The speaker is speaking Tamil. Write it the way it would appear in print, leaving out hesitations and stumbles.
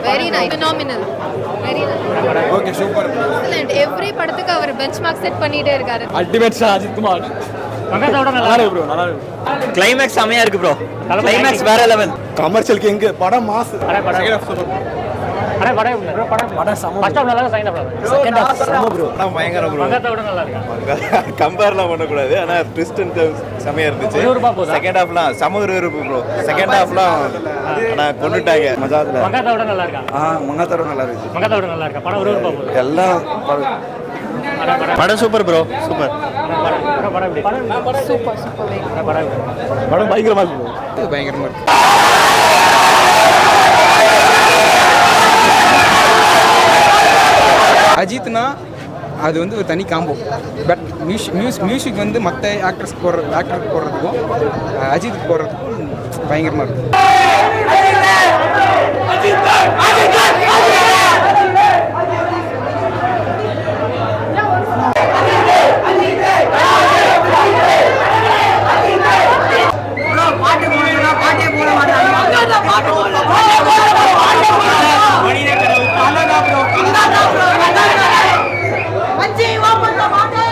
Very nice phenomenal very nice okay super excellent every படத்துக்கு அவர் பெஞ்ச்மார்க் செட் பண்ணிட்டே இருக்காரு அல்டிமேட் ஸ்டார் அஜித் குமார் நல்லா இருக்கு ப்ரோ நல்லா இருக்கு கிளைமேக்ஸ் செமையா இருக்கு ப்ரோ கிளைமேக்ஸ் வேற லெவல் கமர்ஷியல் கிங் படம் மாஸ் கம்பேர்லாம் பண்ணக்கூடாது ஆனா ட்விஸ்ட் அண்ட் டர்ன்ஸ் செமையா இருந்துச்சு செகண்ட் ஹாஃப்லாம் செம விறுவிறுப்பு ப்ரோ செகண்ட் ஹாஃப்லாம் ஆனா கொண்டுட்டாங்க மஜாத்துல மங்காத்தோட நல்லா இருக்கா மங்காத்தோட நல்லா இருக்கு மங்காத்தோட நல்லா இருக்கா படம் விறுவிறுப்பா போகுது எல்லாம் படம் super bro super super super படம் பயங்கரமா இருக்கு பயங்கரமா இருக்கு அஜித்னா அது வந்து ஒரு தனி காம்போ பட் மியூசிக் வந்து மற்ற ஆக்டருக்கு போடுறதுக்கும் அஜித்துக்கு போடுறதுக்கும் பயங்கரமாக இருக்கும் Manji, what was the matter?